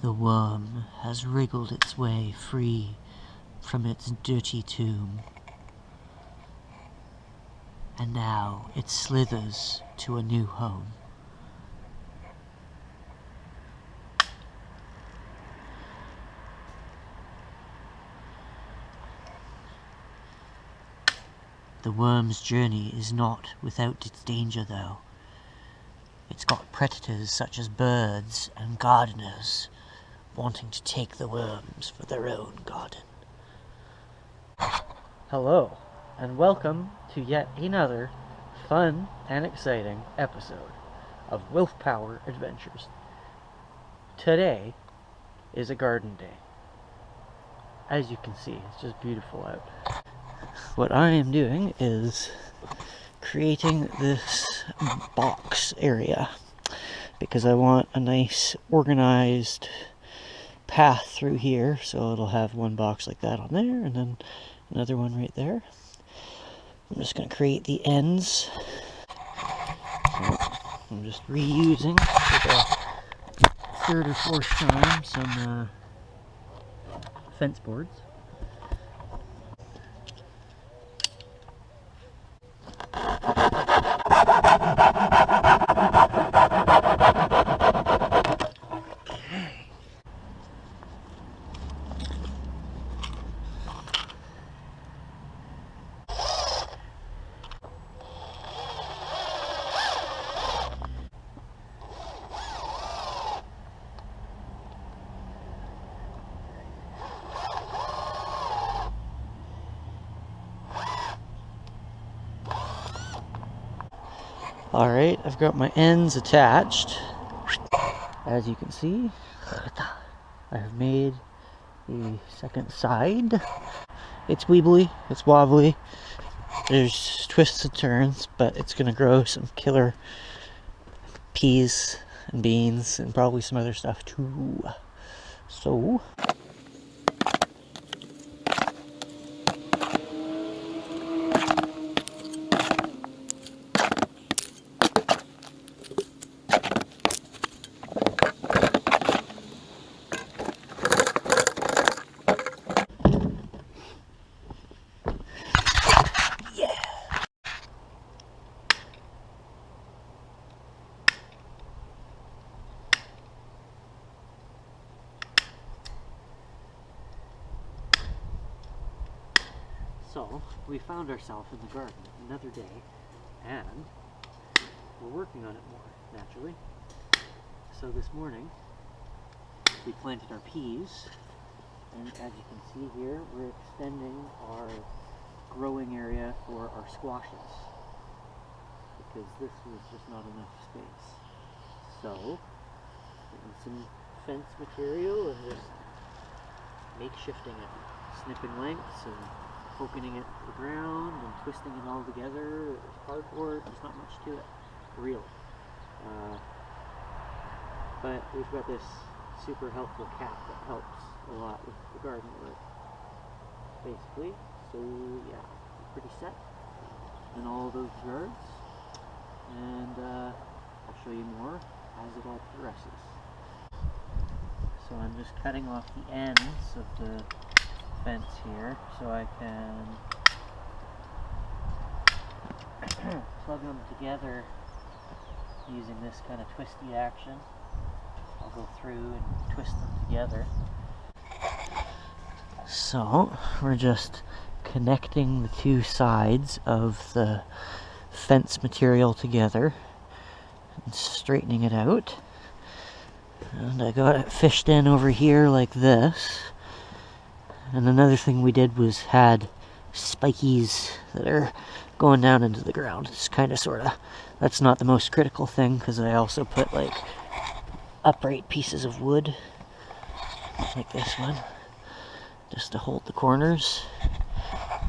The worm has wriggled its way free from its dirty tomb, and now it slithers to a new home. The worm's journey is not without its danger, though. It's got predators such as birds and gardeners wanting to take the worms for their own garden. Hello, and welcome to yet another fun and exciting episode of Willpower Adventures. Today is a garden day. As you can see, it's just beautiful out. What I am doing is creating this box area because I want a nice organized path through here, so it'll have one box like that on there and then another one right there. I'm just going to create the ends. So I'm just reusing for the third or fourth time some fence boards. Alright, I've got my ends attached. As you can see, I have made the second side. It's weebly, it's wobbly, there's twists and turns, but it's going to grow some killer peas and beans and probably some other stuff too. So So, we found ourselves in the garden another day, and we're working on it more, naturally. So this morning, we planted our peas, and as you can see here, we're extending our growing area for our squashes, because this was just not enough space. So, getting some fence material and just makeshifting it, snipping lengths and poking it to the ground and twisting it all together. There's cardboard, there's not much to it, really. But we've got this super helpful cap that helps a lot with the garden work, basically. So yeah, pretty set in all those regards. And I'll show you more as it all progresses. So I'm just cutting off the ends of the fence here so I can plug them together using this kind of twisty action. I'll go through and twist them together. So we're just connecting the two sides of the fence material together and straightening it out. And I got it fished in over here like this. And another thing we did was had spikies that are going down into the ground. It's kind of sort of, that's not the most critical thing because I also put like upright pieces of wood like this one just to hold the corners.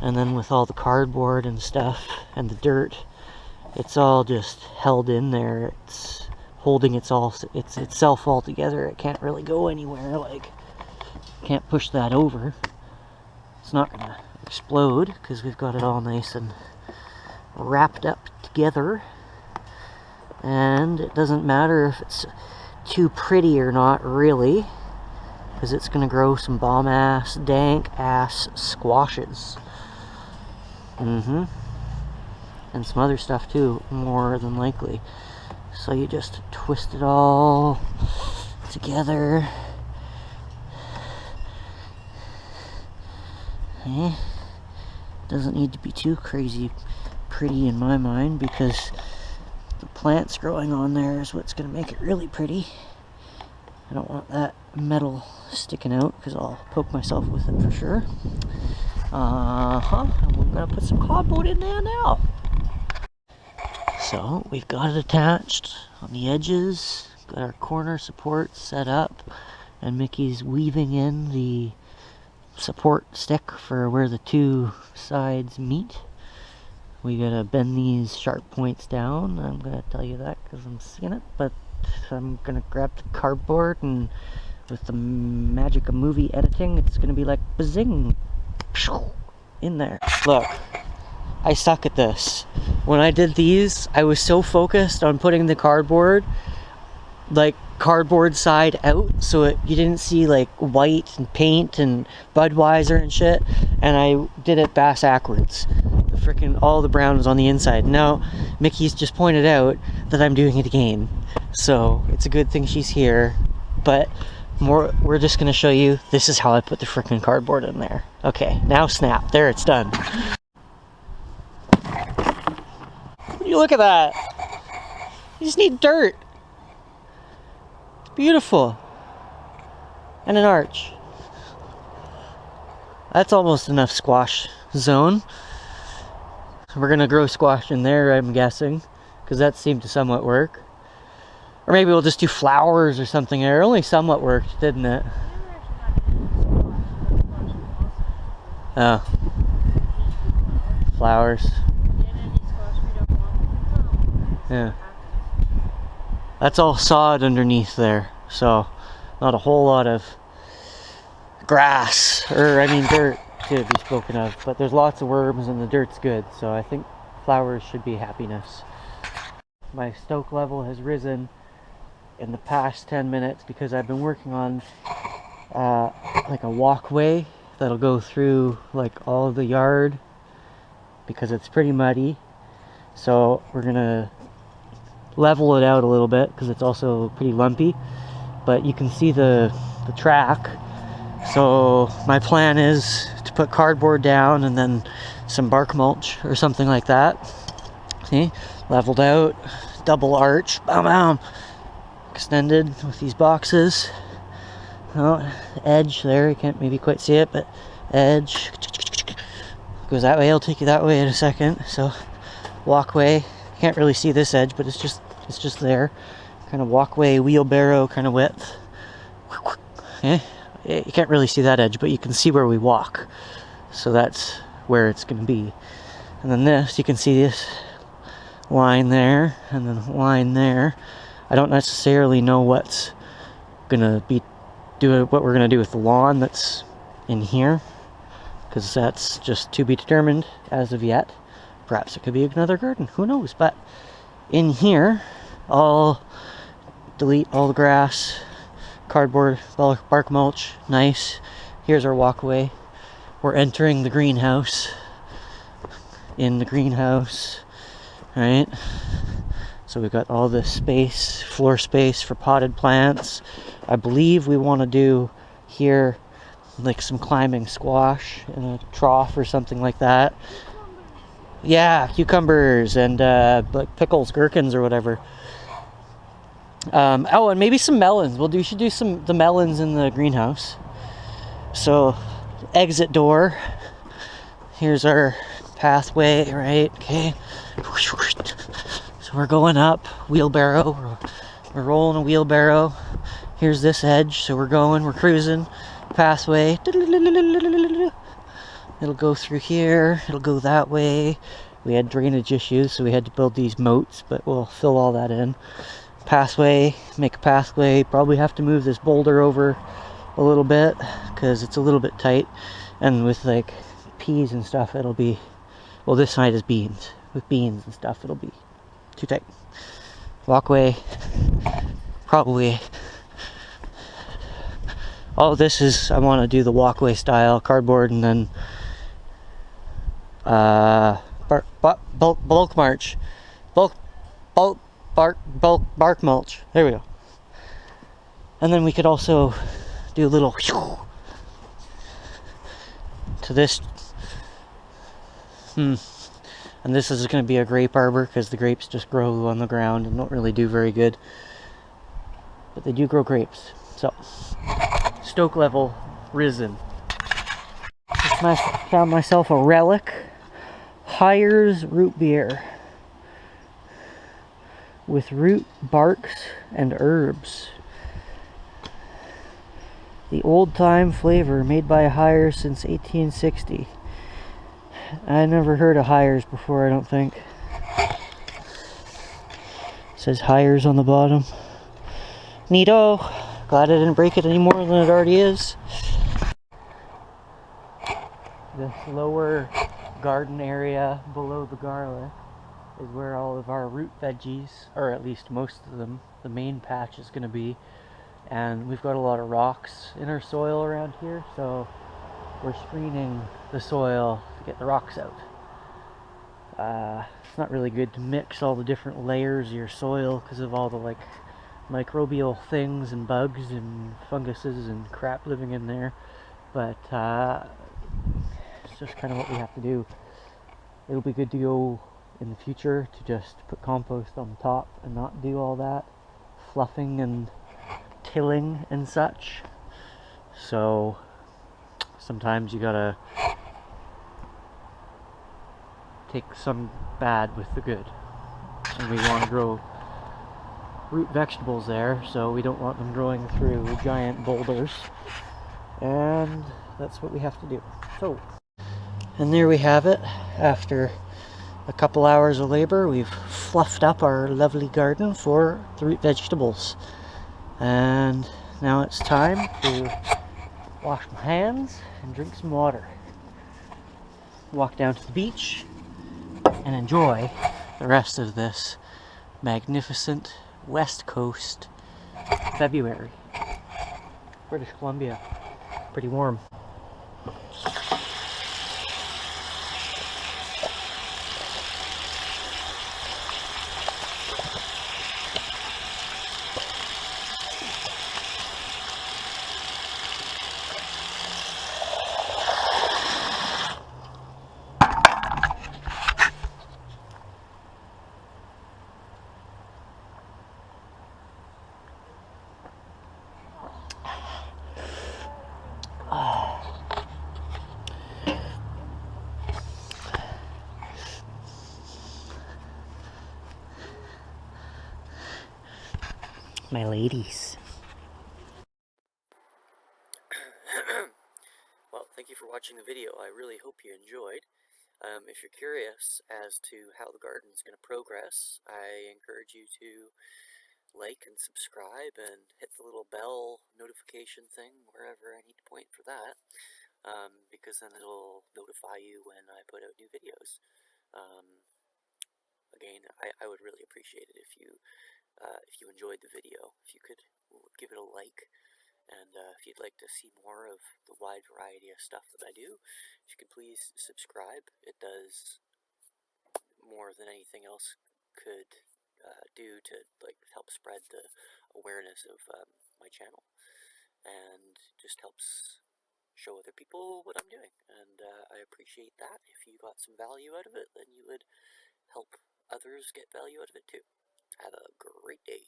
And then with all the cardboard and stuff and the dirt, it's all just held in there. It's holding itself all together. It can't really go anywhere. Like, can't push that over. It's not gonna explode because we've got it all nice and wrapped up together. And it doesn't matter if it's too pretty or not, really. because it's gonna grow some bomb-ass, dank-ass squashes. And some other stuff too, more than likely. So you just twist it all together. Okay. Doesn't need to be too crazy pretty in my mind, because the plants growing on there is what's going to make it really pretty. I don't want that metal sticking out because I'll poke myself with it for sure. And we're going to put some cardboard in there now. So we've got it attached on the edges, got our corner supports set up, and Mickey's weaving in the support stick for where the two sides meet. We gotta bend these sharp points down. I'm gonna tell you that because I'm seeing it, but I'm gonna grab the cardboard, and with the magic of movie editing, it's gonna be like bazing in there. Look, I suck at this. When I did these, I was so focused on putting the cardboard like cardboard side out, so you didn't see like white and paint and Budweiser and shit, and I did it backwards. Freaking all the brown was on the inside. Now Mickey's just pointed out that I'm doing it again, so it's a good thing she's here. But we're just gonna show you, this is how I put the freaking cardboard in there. Okay, now snap. There, it's done. Would you look at that? You just need dirt. It's beautiful. And an arch. That's almost enough squash zone. We're gonna grow squash in there, I'm guessing, because that seemed to somewhat work. Or maybe we'll just do flowers or something there. It only somewhat worked, didn't it? Oh. Flowers. Yeah. That's all sod underneath there, so not a whole lot of grass, or I mean dirt to be spoken of, but there's lots of worms and the dirt's good, so I think flowers should be happiness. My stoke level has risen in the past 10 minutes because I've been working on like a walkway that'll go through like all of the yard, because it's pretty muddy. So we're gonna level it out a little bit because it's also pretty lumpy, but you can see the track. So my plan is to put cardboard down and then some bark mulch or something like that. See, leveled out, double arch, bam bam, extended with these boxes. Oh, edge there, you can't maybe quite see it, but edge goes that way. I'll take you that way in a second. So walkway, can't really see this edge, but it's just there, kind of walkway, wheelbarrow kind of width. Okay. You can't really see that edge, but you can see where we walk, so that's where it's going to be. And then this, you can see this line there, and then line there. I don't necessarily know what's going to be what we're going to do with the lawn that's in here, because that's just to be determined as of yet. Perhaps it could be another garden, who knows. But in here, I'll delete all the grass, cardboard, bark mulch, nice. Here's our walkway. We're entering the greenhouse. In the greenhouse, right? So we've got all this space, floor space for potted plants. I believe we want to do here like some climbing squash in a trough or something like that. Yeah, cucumbers and like pickles, gherkins or whatever. Oh, and maybe some melons. We should do the melons in the greenhouse. So, exit door. Here's our pathway, right? Okay. So we're going up. Wheelbarrow. We're rolling a wheelbarrow. Here's this edge. So we're cruising. Pathway. It'll go through here. It'll go that way. We had drainage issues, so we had to build these moats, but we'll fill all that in. Pathway, make a pathway. Probably have to move this boulder over a little bit because it's a little bit tight, and with like peas and stuff, it'll be, well, this side is beans. With beans and stuff, it'll be too tight. Walkway, probably all this is, I want to do the walkway style cardboard, and then bulk mulch, bark mulch. There we go. And then we could also do a little to this. And this is going to be a grape arbor because the grapes just grow on the ground and don't really do very good. But they do grow grapes. So, stoke level risen. Just found myself a relic. Hires root beer. With root, barks, and herbs. The old-time flavor made by Hires since 1860. I never heard of Hires before, I don't think. It says Hires on the bottom. Neato. Glad I didn't break it any more than it already is. This lower garden area below the garlic is where all of our root veggies, or at least most of them, the main patch is going to be. And we've got a lot of rocks in our soil around here, so we're screening the soil to get the rocks out. It's not really good to mix all the different layers of your soil because of all the microbial things and bugs and funguses and crap living in there, but it's just kind of what we have to do. It'll be good to go in the future to just put compost on the top and not do all that fluffing and tilling and such. So sometimes you gotta take some bad with the good, and we want to grow root vegetables there, so we don't want them growing through giant boulders, and that's what we have to do. So, and there we have it. After a couple hours of labor, we've fluffed up our lovely garden for the root vegetables, and now it's time to wash my hands and drink some water, walk down to the beach, and enjoy the rest of this magnificent West Coast February. British Columbia. Pretty warm. My ladies. Well, thank you for watching the video. I really hope you enjoyed. If you're curious as to how the garden is going to progress, I encourage you to like and subscribe and hit the little bell notification thing wherever I need to point for that, because then it'll notify you when I put out new videos. Again, I would really appreciate it if you enjoyed the video, if you could give it a like. And if you'd like to see more of the wide variety of stuff that I do, if you could please subscribe. It does more than anything else could do to help spread the awareness of my channel, and just helps show other people what I'm doing. And I appreciate that. If you got some value out of it, then you would help others get value out of it too. Have a great day.